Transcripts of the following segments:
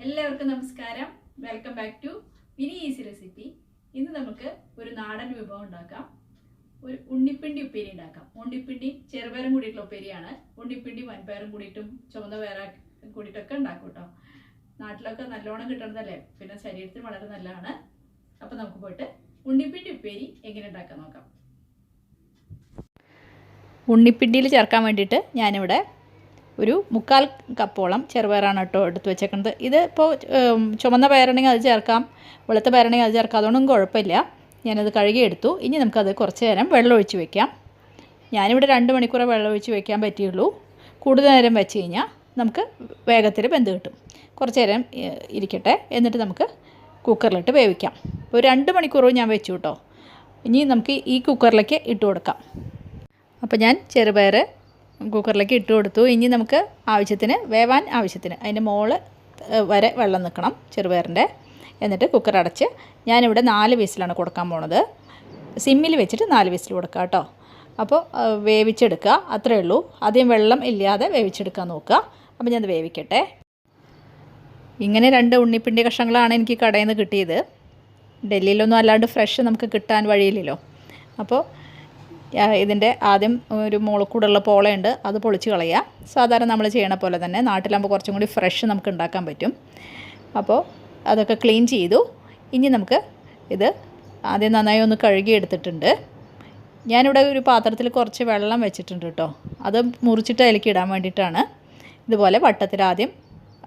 എല്ലാവർക്കും നമസ്കാരം. Welcome back to mini easy recipe. ഇന്ന് നമുക്ക് ഒരു നാടൻ വിഭവം ഉണ്ടാക്കാം. ഒരു ഉണ്ണിപ്പിണ്ടി ഉപ്പേരി ഉണ്ടാക്കാം. ഉണ്ണിപ്പിണ്ടി ചെറുപയറും കൂടിയിട്ടുള്ള ഉപ്പേരിയാണ്. ഉണ്ണിപ്പിണ്ടി വൻപയറും കൂടിയിട്ടും ചുവന്ന പയർ കൂടിയിട്ടൊക്കെ ഉണ്ടാക്കും കേട്ടോ. നാട്ടിലൊക്കെ നല്ലോണം കിട്ടണതല്ലേ, പിന്നെ ശരീരത്തിന് വളരെ നല്ലതാണ്. അപ്പം നമുക്ക് പോയിട്ട് ഉണ്ണിപ്പിണ്ടി ഉപ്പേരി എങ്ങനെ ഉണ്ടാക്കാൻ നോക്കാം. ഉണ്ണിപ്പിണ്ടിയിൽ ചേർക്കാൻ വേണ്ടിയിട്ട് ഞാനിവിടെ ഒരു 3/4 കപ്പോളം ചെറുപയറാണ് കേട്ടോ എടുത്ത് വെച്ചേക്കുന്നത്. ഇത് ഇപ്പോൾ ചുമന്ന പയറുണ്ടെങ്കിൽ അത് ചേർക്കാം, വെളുത്ത പയറുണ്ടെങ്കിൽ അത് ചേർക്കാം, അതുകൊണ്ടൊന്നും കുഴപ്പമില്ല. ഞാനത് കഴുകിയെടുത്തു. ഇനി നമുക്കത് കുറച്ച് നേരം വെള്ളം ഒഴിച്ച് വെക്കാം. ഞാനിവിടെ 2 മണിക്കൂർ വെള്ളം ഒഴിച്ച് വെക്കാൻ പറ്റുള്ളൂ. കൂടുതൽ നേരം വെച്ച് കഴിഞ്ഞാൽ നമുക്ക് വേഗത്തിൽ വെന്ത് കിട്ടും. കുറച്ച് നേരം ഇരിക്കട്ടെ, എന്നിട്ട് നമുക്ക് കുക്കറിലിട്ട് വേവിക്കാം. ഒരു 2 മണിക്കൂർ ഞാൻ വെച്ചു കേട്ടോ. ഇനി നമുക്ക് ഈ കുക്കറിലേക്ക് ഇട്ട് കൊടുക്കാം. അപ്പോൾ ഞാൻ ചെറുപയർ കുക്കറിലേക്ക് ഇട്ട് കൊടുത്തു. ഇനി നമുക്ക് ആവശ്യത്തിന് വേവാൻ ആവശ്യത്തിന് അതിൻ്റെ മുകളിൽ വരെ വെള്ളം നിൽക്കണം ചെറുപയറിൻ്റെ. എന്നിട്ട് കുക്കർ അടച്ച് ഞാനിവിടെ 4 വിസിലാണ് കൊടുക്കാൻ പോണത്. സിമ്മിൽ വെച്ചിട്ട് 4 വിസിൽ കൊടുക്കുക കേട്ടോ. അപ്പോൾ വേവിച്ചെടുക്കുക, അത്രയേ ഉള്ളൂ. അധികം വെള്ളം ഇല്ലാതെ വേവിച്ചെടുക്കാൻ നോക്കുക. അപ്പോൾ ഞാനത് വേവിക്കട്ടെ. ഇങ്ങനെ 2 ഉണ്ണിപ്പിണ്ടി കഷ്ണങ്ങളാണ് എനിക്ക് കടയിൽ നിന്ന് കിട്ടിയത്. ഡൽഹിയിലൊന്നും അല്ലാണ്ട് ഫ്രഷ് നമുക്ക് കിട്ടാൻ വഴിയില്ലല്ലോ. അപ്പോൾ ഇതിൻ്റെ ആദ്യം ഒരു മുളക്കൂടുള്ള പോളയുണ്ട്, അത് പൊളിച്ച് കളയുക. സാധാരണ നമ്മൾ ചെയ്യണ പോലെ തന്നെ. നാട്ടിലാകുമ്പോൾ കുറച്ചും കൂടി ഫ്രഷ് നമുക്ക് ഉണ്ടാക്കാൻ പറ്റും. അപ്പോൾ അതൊക്കെ ക്ലീൻ ചെയ്തു. ഇനി നമുക്ക് ഇത് ആദ്യം നന്നായി ഒന്ന് കഴുകി എടുത്തിട്ടുണ്ട്. ഞാനിവിടെ ഒരു പാത്രത്തിൽ കുറച്ച് വെള്ളം വെച്ചിട്ടുണ്ട് കേട്ടോ. അത് മുറിച്ചിട്ട് അതിലേക്ക് ഇടാൻ വേണ്ടിയിട്ടാണ്. ഇതുപോലെ വട്ടത്തിൽ ആദ്യം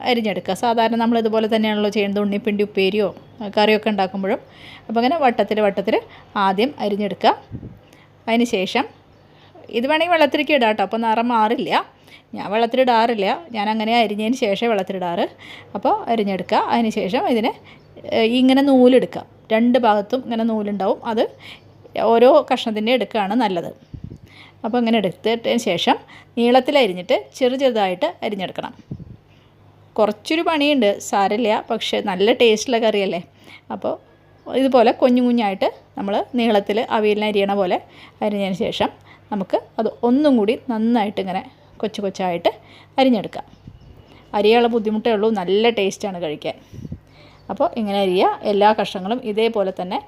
അരിഞ്ഞെടുക്കുക. സാധാരണ നമ്മൾ ഇതുപോലെ തന്നെയാണല്ലോ ചെയ്യുന്നത് ഉണ്ണിപ്പിണ്ടി ഉപ്പേരിയോ കറിയൊക്കെ ഉണ്ടാക്കുമ്പോഴും. അപ്പോൾ അങ്ങനെ വട്ടത്തിൽ ആദ്യം അരിഞ്ഞെടുക്കുക. അതിന് ശേഷം ഇത് വേണമെങ്കിൽ വെള്ളത്തിലേക്ക് ഇടാം കേട്ടോ. അപ്പോൾ നിറം മാറില്ല. ഞാൻ വെള്ളത്തിലിടാറില്ല, ഞാൻ അങ്ങനെ അരിഞ്ഞതിന് ശേഷം വെള്ളത്തിലിടാറ്. അപ്പോൾ അരിഞ്ഞെടുക്കുക. അതിന് ശേഷം ഇതിനെ ഇങ്ങനെ നൂലെടുക്കുക. 2 ഭാഗത്തും ഇങ്ങനെ നൂലുണ്ടാവും. അത് ഓരോ കഷ്ണത്തിൻ്റെ എടുക്കുകയാണ് നല്ലത്. അപ്പോൾ ഇങ്ങനെ എടുത്തതിന് ശേഷം നീളത്തിൽ അരിഞ്ഞിട്ട് ചെറുതായിട്ട് അരിഞ്ഞെടുക്കണം. കുറച്ചൊരു പണിയുണ്ട്, സാരമില്ല, പക്ഷേ നല്ല ടേസ്റ്റുള്ള കറിയല്ലേ. അപ്പോൾ ഇതുപോലെ കുഞ്ഞായിട്ട് നമ്മൾ നീളത്തിൽ അവിയലിന് അരിയണ പോലെ അരിഞ്ഞതിന് ശേഷം നമുക്ക് അത് ഒന്നും കൂടി നന്നായിട്ട് ഇങ്ങനെ കൊച്ചായിട്ട് അരിഞ്ഞെടുക്കാം. അരിയാനുള്ള ബുദ്ധിമുട്ടേ ഉള്ളൂ, നല്ല ടേസ്റ്റാണ് കഴിക്കാൻ. അപ്പോൾ ഇങ്ങനെ അരിയുക. എല്ലാ കഷ്ണങ്ങളും ഇതേപോലെ തന്നെ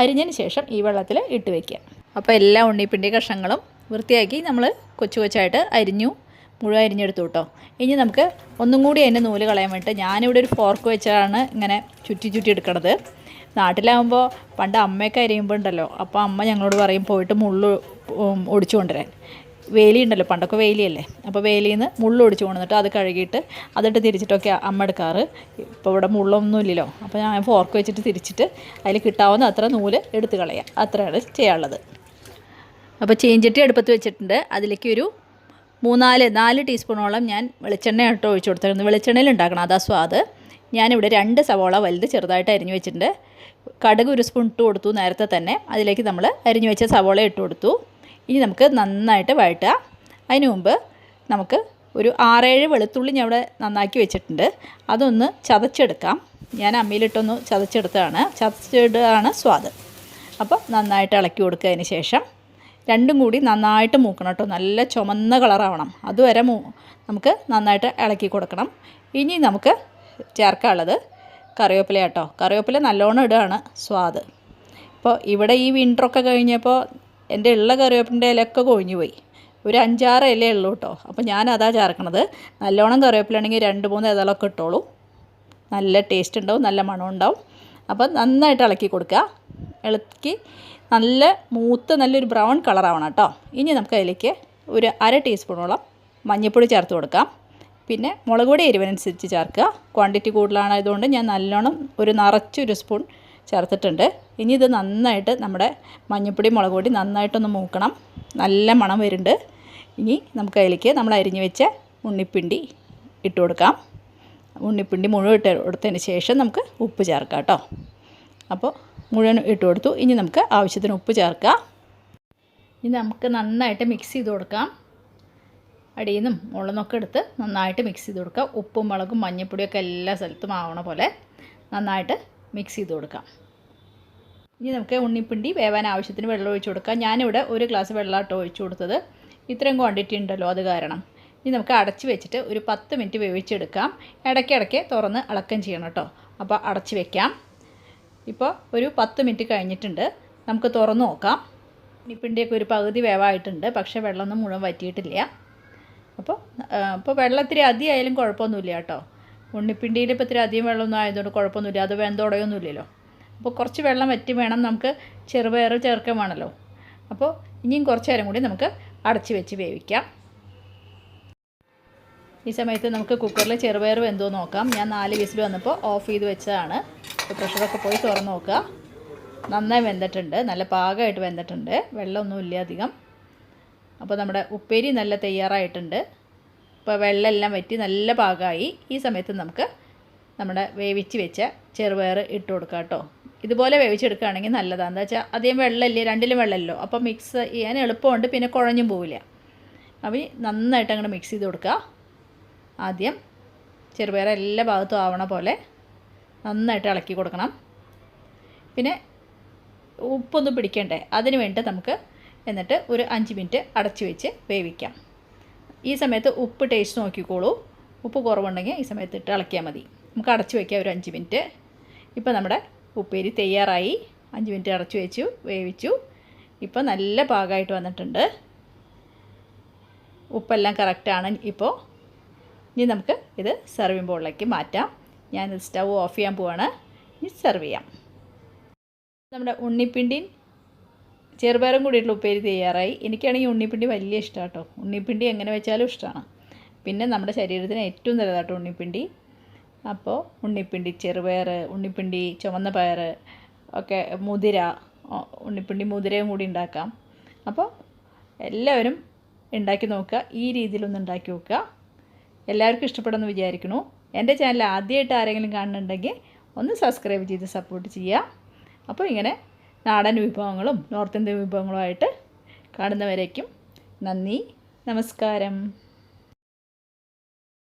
അരിഞ്ഞതിന് ശേഷം ഈ വെള്ളത്തിൽ ഇട്ട് വയ്ക്കുക. അപ്പോൾ എല്ലാ ഉണ്ണിപ്പിണ്ടി കഷ്ണങ്ങളും വൃത്തിയാക്കി നമ്മൾ കൊച്ചായിട്ട് മുഴുവൻ അരിഞ്ഞെടുത്തു കേട്ടോ. ഇനി നമുക്ക് ഒന്നും കൂടി അതിൻ്റെ നൂല് കളയാൻ വേണ്ടിയിട്ട് ഞാനിവിടെ ഒരു ഫോർക്ക് വെച്ചാണ് ഇങ്ങനെ ചുറ്റി എടുക്കണത്. നാട്ടിലാകുമ്പോൾ പണ്ട് അമ്മയൊക്കെ അരിയുമ്പോൾ ഉണ്ടല്ലോ, അപ്പോൾ അമ്മ ഞങ്ങളോട് പറയും പോയിട്ട് മുള്ള് ഒടിച്ചു കൊണ്ടുവരാൻ. വേലി ഉണ്ടല്ലോ, പണ്ടൊക്കെ വേലിയല്ലേ. അപ്പോൾ വേലിയിൽ നിന്ന് മുള്ള് ഒടിച്ചു കൊണ്ടുവന്നിട്ട് അത് കഴുകിയിട്ട് അതിട്ട് തിരിച്ചിട്ടൊക്കെ അമ്മ എടുക്കാറ്. ഇപ്പോൾ ഇവിടെ മുള്ളൊന്നും ഇല്ലല്ലോ. അപ്പോൾ ഞാൻ ഫോർക്ക് വെച്ചിട്ട് തിരിച്ചിട്ട് അതിൽ കിട്ടാവുന്ന അത്ര നൂല് എടുത്ത് കളയുക. അത്രയാണ് ചെയ്യാനുള്ളത്. അപ്പോൾ ചീഞ്ചട്ടി അടുപ്പത്ത് വെച്ചിട്ടുണ്ട്. അതിലേക്ക് ഒരു 4 ടീസ്പൂണോളം ഞാൻ വെളിച്ചെണ്ണ ഇട്ട് ഒഴിച്ചു കൊടുത്തിരുന്നു. വെളിച്ചെണ്ണയിൽ ഉണ്ടാക്കണം, അതാ സ്വാദ്. ഞാനിവിടെ 2 സവോള വലുത് ചെറുതായിട്ട് അരിഞ്ഞു വെച്ചിട്ടുണ്ട്. കടുക് 1 സ്പൂൺ ഇട്ട് കൊടുത്തു നേരത്തെ തന്നെ. അതിലേക്ക് നമ്മൾ അരിഞ്ഞു വെച്ച സവോള ഇട്ട് കൊടുത്തു. ഇനി നമുക്ക് നന്നായിട്ട് വഴറ്റുക. അതിന് മുമ്പ് നമുക്ക് ഒരു 6-7 വെളുത്തുള്ളി ഞാൻ ഇവിടെ നന്നാക്കി വെച്ചിട്ടുണ്ട്. അതൊന്ന് ചതച്ചെടുക്കാം. ഞാൻ അമ്മിയിലിട്ടൊന്ന് ചതച്ചെടുത്തതാണ് സ്വാദ്. അപ്പോൾ നന്നായിട്ട് ഇളക്കി കൊടുക്കുക. ശേഷം രണ്ടും കൂടി നന്നായിട്ട് മൂക്കണം കേട്ടോ. നല്ല ചുമന്ന കളറാവണം, അതുവരെ നമുക്ക് നന്നായിട്ട് ഇളക്കി കൊടുക്കണം. ഇനി നമുക്ക് ചേർക്കാനുള്ളത് കറിവേപ്പില കേട്ടോ. കറിവേപ്പില നല്ലോണം ഇടുകയാണ് സ്വാദ്. ഇപ്പോൾ ഇവിടെ ഈ വിൻ്ററൊക്കെ കഴിഞ്ഞപ്പോൾ എൻ്റെ ഉള്ള കറിവേപ്പിൻ്റെ ഇലയൊക്കെ കൊഴിഞ്ഞു പോയി. ഒരു 5-6 ഇലയേ ഉള്ളൂ കേട്ടോ. അപ്പോൾ ഞാനതാ ചേർക്കണത്. നല്ലോണം കറിവേപ്പില ഉണ്ടെങ്കിൽ 2-3 ഇതളൊക്കെ ഇട്ടോളൂ. നല്ല ടേസ്റ്റ് ഉണ്ടാവും, നല്ല മണം ഉണ്ടാവും. അപ്പോൾ നന്നായിട്ട് ഇളക്കി കൊടുക്കുക. ഇളക്കി നല്ല നല്ലൊരു ബ്രൗൺ കളറാവണം കേട്ടോ. ഇനി നമുക്ക് അതിലേക്ക് ഒരു 1/2 ടീസ്പൂണോളം മഞ്ഞൾപ്പൊടി ചേർത്ത് കൊടുക്കാം. പിന്നെ മുളക് പൊടി എരിവിനനുസരിച്ച് ചേർക്കുക. ക്വാണ്ടിറ്റി കൂടുതലാണതുകൊണ്ട് ഞാൻ നല്ലോണം നിറച്ചൊരു സ്പൂൺ ചേർത്തിട്ടുണ്ട്. ഇനി ഇത് നന്നായിട്ട് നമ്മുടെ മഞ്ഞൾപ്പൊടി മുളക് പൊടി നന്നായിട്ടൊന്ന് മൂക്കണം. നല്ല മണം വരുന്നുണ്ട്. ഇനി നമുക്ക് അതിലേക്ക് നമ്മൾ അരിഞ്ഞു വെച്ച ഉണ്ണിപ്പിണ്ടി ഇട്ട് കൊടുക്കാം. ഉണ്ണിപ്പിണ്ടി മുഴുവൻ ഇട്ട് കൊടുത്തതിന് ശേഷം നമുക്ക് ഉപ്പ് ചേർക്കാം കേട്ടോ. അപ്പോൾ മുഴുവൻ ഇട്ട് കൊടുത്തു. ഇനി നമുക്ക് ആവശ്യത്തിന് ഉപ്പ് ചേർക്കാം. ഇനി നമുക്ക് നന്നായിട്ട് മിക്സ് ചെയ്ത് കൊടുക്കാം. അടിയിൽ നിന്നും മുകളിൽ നിന്നൊക്കെ എടുത്ത് നന്നായിട്ട് മിക്സ് ചെയ്ത് കൊടുക്കുക. ഉപ്പും മുളകും മഞ്ഞൾപ്പൊടിയൊക്കെ എല്ലാ സ്ഥലത്തും ആവണ പോലെ നന്നായിട്ട് മിക്സ് ചെയ്ത് കൊടുക്കാം. ഇനി നമുക്ക് ഉണ്ണിപ്പിണ്ടി വേവാൻ ആവശ്യത്തിന് വെള്ളം ഒഴിച്ച് കൊടുക്കാം. ഞാനിവിടെ 1 ഗ്ലാസ് വെള്ളമായിട്ട് ഒഴിച്ച് കൊടുത്തത്. ഇത്രയും ക്വാണ്ടിറ്റി ഉണ്ടല്ലോ, അത് കാരണം. ഇനി നമുക്ക് അടച്ച് വെച്ചിട്ട് ഒരു 10 മിനിറ്റ് വേവിച്ചെടുക്കാം. ഇടയ്ക്കിടയ്ക്ക് തുറന്ന് ഇളക്കം ചെയ്യണം കേട്ടോ. അപ്പോൾ അടച്ച് വെക്കാം. ഇപ്പോൾ ഒരു 10 മിനിറ്റ് കഴിഞ്ഞിട്ടുണ്ട്. നമുക്ക് തുറന്ന് നോക്കാം. ഉണ്ണിപ്പിണ്ടിയൊക്കെ ഒരു പകുതി വേവായിട്ടുണ്ട്, പക്ഷേ വെള്ളമൊന്നും മുഴുവൻ വറ്റിയിട്ടില്ല. അപ്പോൾ വെള്ളത്തിരി അധികം ആയാലും കുഴപ്പമൊന്നുമില്ല കേട്ടോ. ഉണ്ണിപ്പിണ്ടിയിൽ ഇപ്പോൾ ഇത്തിരി അധികം വെള്ളമൊന്നും ആയതുകൊണ്ട് കുഴപ്പമൊന്നുമില്ല, അത് വെന്തുടയൊന്നുമില്ലല്ലോ. അപ്പോൾ കുറച്ച് വെള്ളം വറ്റി വേണം നമുക്ക് ചെറുപയർ ചേർക്കാൻ വേണമല്ലോ. അപ്പോൾ ഇനിയും കുറച്ച് നേരം കൂടി നമുക്ക് അടച്ച് വെച്ച് വേവിക്കാം. ഈ സമയത്ത് നമുക്ക് കുക്കറിൽ ചെറുപയർ വെന്തോ നോക്കാം. ഞാൻ 4 വിസിൽ വന്നപ്പോൾ ഓഫ് ചെയ്ത് വെച്ചതാണ്. അപ്പോൾ പ്രഷറൊക്കെ പോയി തുറന്ന് നോക്കുക. നന്നായി വെന്തിട്ടുണ്ട്, നല്ല പാകമായിട്ട് വെന്തിട്ടുണ്ട്, വെള്ളമൊന്നുമില്ല അധികം. അപ്പോൾ നമ്മുടെ ഉപ്പേരി നല്ല തയ്യാറായിട്ടുണ്ട്. ഇപ്പോൾ വെള്ളമെല്ലാം വറ്റി നല്ല പാകമായി. ഈ സമയത്ത് നമുക്ക് നമ്മുടെ വേവിച്ച് വെച്ച ചെറുപയർ ഇട്ട് കൊടുക്കാം കേട്ടോ. ഇതുപോലെ വേവിച്ചെടുക്കുകയാണെങ്കിൽ നല്ലതാണ്. എന്താ വെച്ചാൽ അധികം വെള്ളമില്ലേ, രണ്ടിലും വെള്ളമല്ലോ. അപ്പോൾ മിക്സ് ചെയ്യാൻ എളുപ്പമുണ്ട്, പിന്നെ കുഴഞ്ഞും പോവില്ല. അപ്പോൾ നന്നായിട്ട് അങ്ങോട്ട് മിക്സ് ചെയ്ത് കൊടുക്കുക. ആദ്യം ചെറുപയർ എല്ലാ ഭാഗത്തും ആവണ പോലെ നന്നായിട്ട് ഇളക്കി കൊടുക്കണം. പിന്നെ ഉപ്പൊന്നും പിടിക്കണ്ടേ, അതിന് വേണ്ടി നമുക്ക് എന്നിട്ട് ഒരു 5 മിനിറ്റ് അടച്ച് വെച്ച് വേവിക്കാം. ഈ സമയത്ത് ഉപ്പ് ടേസ്റ്റ് നോക്കിക്കോളൂ. ഉപ്പ് കുറവുണ്ടെങ്കിൽ ഈ സമയത്ത് ഇട്ട് ഇളക്കിയാൽ മതി. നമുക്ക് അടച്ച് വയ്ക്കാം ഒരു 5 മിനിറ്റ്. ഇപ്പോൾ നമ്മുടെ ഉപ്പേരി തയ്യാറായി. 5 മിനിറ്റ് അടച്ച് വെച്ചു, വേവിച്ചു. ഇപ്പോൾ നല്ല പാകമായിട്ട് വന്നിട്ടുണ്ട്. ഉപ്പെല്ലാം കറക്റ്റാണ്. ഇപ്പോൾ ഇനി നമുക്ക് ഇത് സെർവിങ് ബോളിലേക്ക് മാറ്റാം. ഞാനിത് സ്റ്റൗ ഓഫ് ചെയ്യാൻ പോവാണ്. ഇനി സെർവ് ചെയ്യാം. നമ്മുടെ ഉണ്ണിപ്പിണ്ടിയും ചെറുപയറും കൂടിയിട്ടുള്ള ഉപ്പേരി തയ്യാറായി. എനിക്കാണെങ്കിൽ ഉണ്ണിപ്പിണ്ടി വലിയ ഇഷ്ടമാണ് കേട്ടോ. ഉണ്ണിപ്പിണ്ടി എങ്ങനെ വെച്ചാലും ഇഷ്ടമാണ്. പിന്നെ നമ്മുടെ ശരീരത്തിന് ഏറ്റവും നല്ലതാട്ടോ ഉണ്ണിപ്പിണ്ടി. അപ്പോൾ ഉണ്ണിപ്പിണ്ടി ചെറുപയർ, ഉണ്ണിപ്പിണ്ടി ചുവന്ന പയർ ഒക്കെ, മുതിര, ഉണ്ണിപ്പിണ്ടി മുതിരയും കൂടി ഉണ്ടാക്കാം. അപ്പോൾ എല്ലാവരും ഉണ്ടാക്കി നോക്കുക. ഈ രീതിയിലൊന്ന് ഉണ്ടാക്കി നോക്കുക. എല്ലാവർക്കും ഇഷ്ടപ്പെടുമെന്ന് വിചാരിക്കുന്നു. എൻ്റെ ചാനൽ ആദ്യമായിട്ട് ആരെങ്കിലും കാണുന്നുണ്ടെങ്കിൽ ഒന്ന് സബ്സ്ക്രൈബ് ചെയ്ത് സപ്പോർട്ട് ചെയ്യുക. അപ്പോൾ ഇങ്ങനെ നാടൻ വിഭവങ്ങളും നോർത്ത് ഇന്ത്യൻ വിഭവങ്ങളുമായിട്ട് കാണുന്നവരേക്കും നന്ദി, നമസ്കാരം.